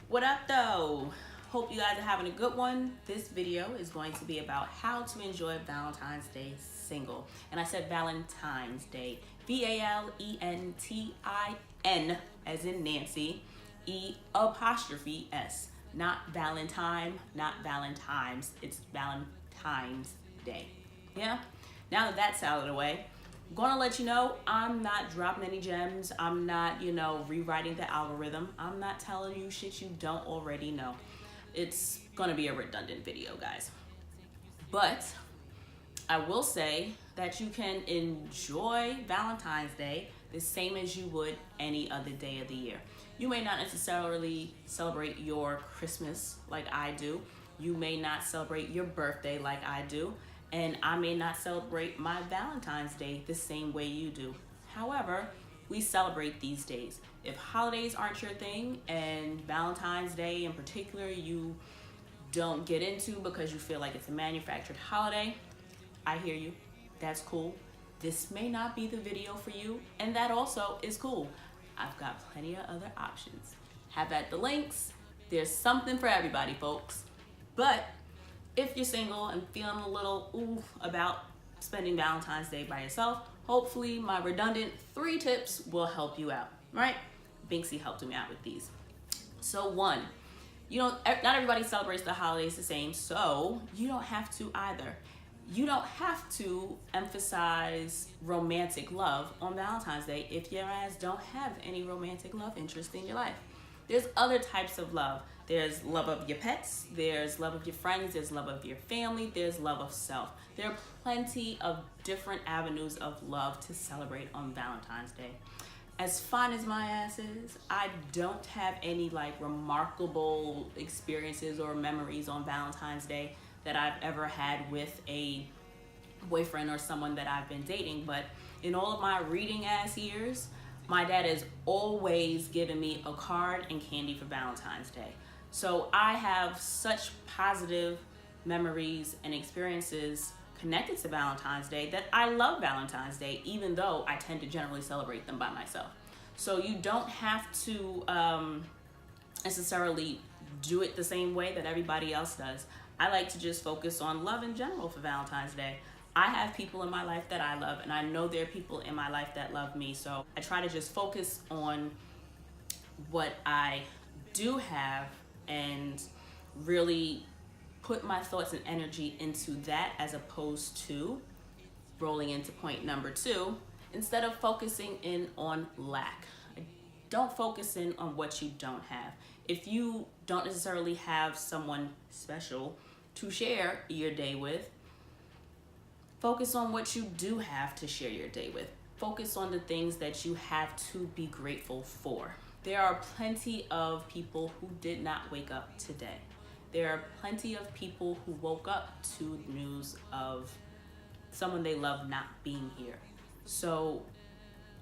What up though? Hope you guys are having a good one. This video is going to be about how to enjoy Valentine's Day single. And I said Valentine's Day. Valentin as in Nancy, E''S. Not Valentine, not Valentine's. It's Valentine's Day. Yeah? Now that that's out of the way, I'm gonna let you know I'm not dropping any gems. I'm not, rewriting the algorithm. I'm not telling you shit you don't already know. It's gonna be a redundant video, guys. But I will say that you can enjoy Valentine's Day the same as you would any other day of the year. You may not necessarily celebrate your Christmas like I do. You may not celebrate your birthday like I do. And I may not celebrate my Valentine's Day the same way you do. However, we celebrate these days. If holidays aren't your thing and Valentine's Day in particular you don't get into because you feel like it's a manufactured holiday, I hear you. That's cool. This may not be the video for you, and that also is cool. I've got plenty of other options. Have at the links. There's something for everybody, folks. But if you're single and feeling a little ooh about spending Valentine's Day by yourself, hopefully my redundant 3 tips will help you out, right? Binksy helped me out with these. So 1, not everybody celebrates the holidays the same, so you don't have to either. You don't have to emphasize romantic love on Valentine's Day if your ass don't have any romantic love interest in your life. There's other types of love. There's love of your pets, there's love of your friends, there's love of your family, there's love of self. There are plenty of different avenues of love to celebrate on Valentine's Day. As fun as my ass is, I don't have any remarkable experiences or memories on Valentine's Day that I've ever had with a boyfriend or someone that I've been dating, but in all of my reading ass years, my dad has always given me a card and candy for Valentine's Day. So I have such positive memories and experiences connected to Valentine's Day that I love Valentine's Day, even though I tend to generally celebrate them by myself. So you don't have to necessarily do it the same way that everybody else does. I like to just focus on love in general for Valentine's Day. I have people in my life that I love, and I know there are people in my life that love me. So I try to just focus on what I do have and really put my thoughts and energy into that as opposed to rolling into point number 2, instead of focusing in on lack. Don't focus in on what you don't have. If you don't necessarily have someone special to share your day with, focus on what you do have to share your day with. Focus on the things that you have to be grateful for. There are plenty of people who did not wake up today. There are plenty of people who woke up to the news of someone they love not being here. So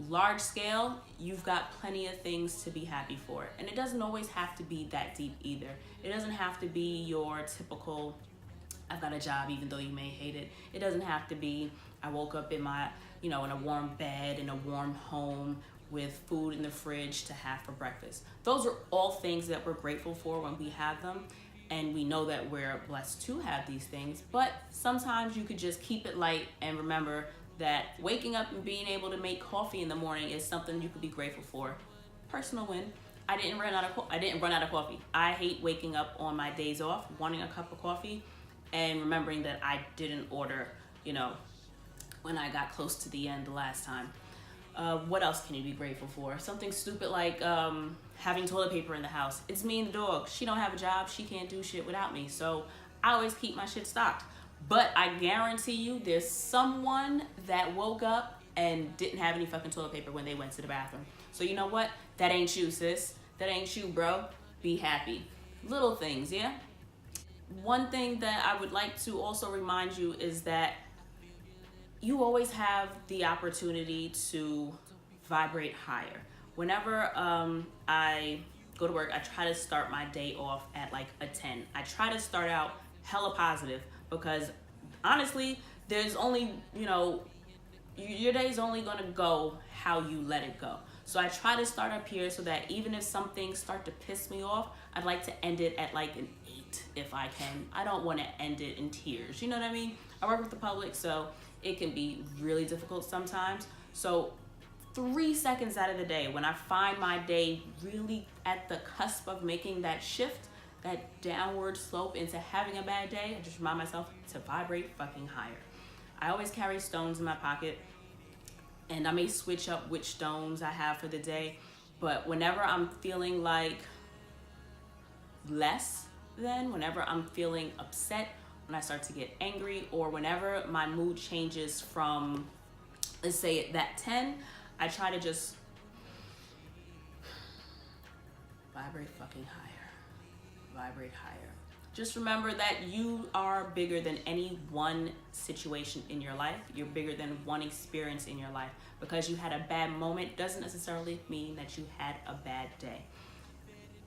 large scale, you've got plenty of things to be happy for. And it doesn't always have to be that deep either. It doesn't have to be your typical, I've got a job even though you may hate it. It doesn't have to be, I woke up in my, in a warm bed, in a warm home with food in the fridge to have for breakfast. Those are all things that we're grateful for when we have them. And we know that we're blessed to have these things. But sometimes you could just keep it light and remember that waking up and being able to make coffee in the morning is something you could be grateful for. Personal win. I didn't run out of coffee. I hate waking up on my days off, wanting a cup of coffee, and remembering that I didn't order, when I got close to the end the last time. What else can you be grateful for? Something stupid like having toilet paper in the house. It's me and the dog. She don't have a job. She can't do shit without me. So I always keep my shit stocked. But I guarantee you there's someone that woke up and didn't have any fucking toilet paper when they went to the bathroom. So you know what? That ain't you, sis. That ain't you, bro. Be happy. Little things, yeah? One thing that I would like to also remind you is that you always have the opportunity to vibrate higher. Whenever I go to work, I try to start my day off at a 10. I try to start out hella positive because honestly, there's only, your day's only gonna go how you let it go. So I try to start up here so that even if some things start to piss me off, I'd like to end it at like an 8 if I can. I don't want to end it in tears. You know what I mean? I work with the public, so it can be really difficult sometimes. So 3 seconds out of the day, when I find my day really at the cusp of making that shift, that downward slope into having a bad day, I just remind myself to vibrate fucking higher. I always carry stones in my pocket, and I may switch up which stones I have for the day, but whenever I'm feeling like less than, whenever I'm feeling upset, when I start to get angry, or whenever my mood changes from, let's say, that 10, I try to just vibrate fucking higher. Vibrate higher. Just remember that you are bigger than any one situation in your life. You're bigger than one experience in your life. Because you had a bad moment doesn't necessarily mean that you had a bad day.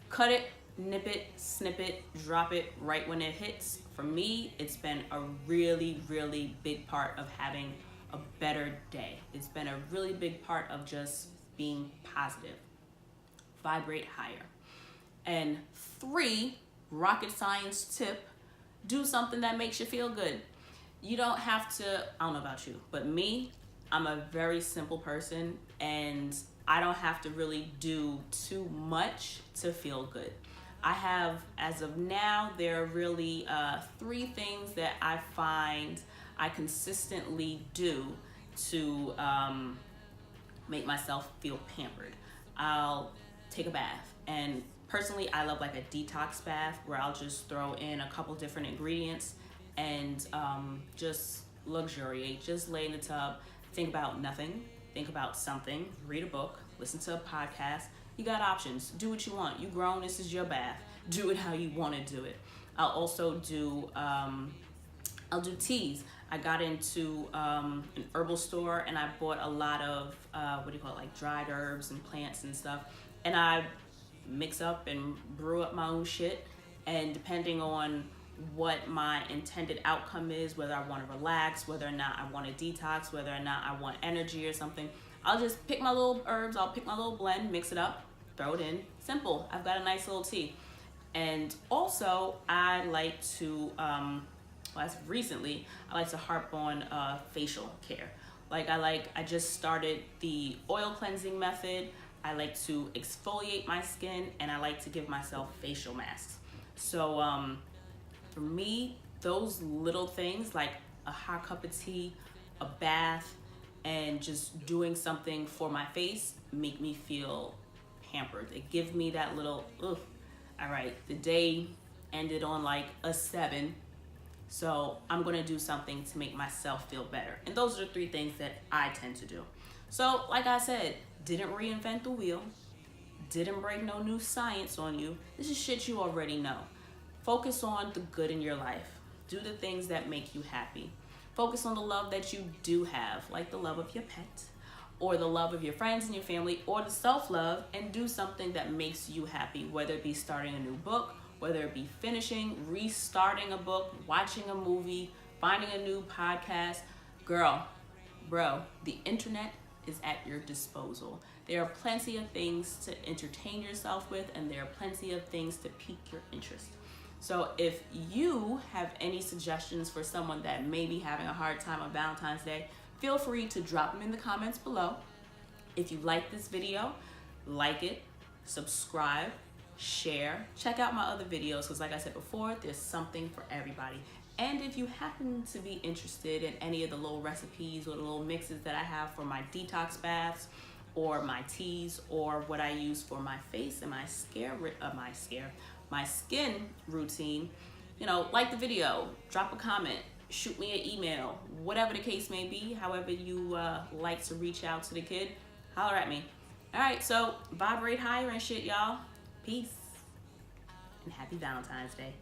Cut it, nip it, snip it, drop it right when it hits. For me, it's been a really, really big part of having a better day. It's been a really big part of just being positive. Vibrate higher. And 3, rocket science tip, do something that makes you feel good. You don't have to, I don't know about you, but me, I'm a very simple person, and I don't have to really do too much to feel good. I have, as of now, there are really 3 things that I find I consistently do to make myself feel pampered. I'll take a bath, and personally, I love like a detox bath where I'll just throw in a couple different ingredients and just luxuriate, just lay in the tub, think about nothing, think about something, read a book, listen to a podcast. You got options. Do what you want. You grown, this is your bath. Do it how you want to do it. I'll also do, I'll do teas. I got into an herbal store, and I bought a lot of, like dried herbs and plants and stuff. And I mix up and brew up my own shit, and depending on what my intended outcome is, whether I want to relax, whether or not I want to detox, whether or not I want energy or something, I'll just pick my little herbs, I'll pick my little blend, mix it up, throw it in. Simple. I've got a nice little tea. And also, I like to, as recently, I like to harp on facial care. I just started the oil cleansing method. I like to exfoliate my skin, and I like to give myself facial masks. So for me, those little things like a hot cup of tea, a bath, and just doing something for my face make me feel pampered. They give me that little, all right, the day ended on like a 7, so I'm gonna do something to make myself feel better. And those are the 3 things that I tend to do. So like I said, didn't reinvent the wheel, didn't break no new science on you. This is shit you already know. Focus on the good in your life. Do the things that make you happy. Focus on the love that you do have, like the love of your pet, or the love of your friends and your family, or the self-love, and do something that makes you happy, whether it be starting a new book, whether it be finishing, restarting a book, watching a movie, finding a new podcast. Girl, bro, the internet is at your disposal. There are plenty of things to entertain yourself with, and there are plenty of things to pique your interest. So if you have any suggestions for someone that may be having a hard time on Valentine's Day, feel free to drop them in the comments below. If you like this video, like it, subscribe, share, check out my other videos, because like I said before, there's something for everybody. And if you happen to be interested in any of the little recipes or the little mixes that I have for my detox baths, or my teas, or what I use for my face and my skin routine, like the video, drop a comment, shoot me an email, whatever the case may be, however you like to reach out to the kid, holler at me. All right, so vibrate higher and shit, y'all. Peace, and happy Valentine's Day.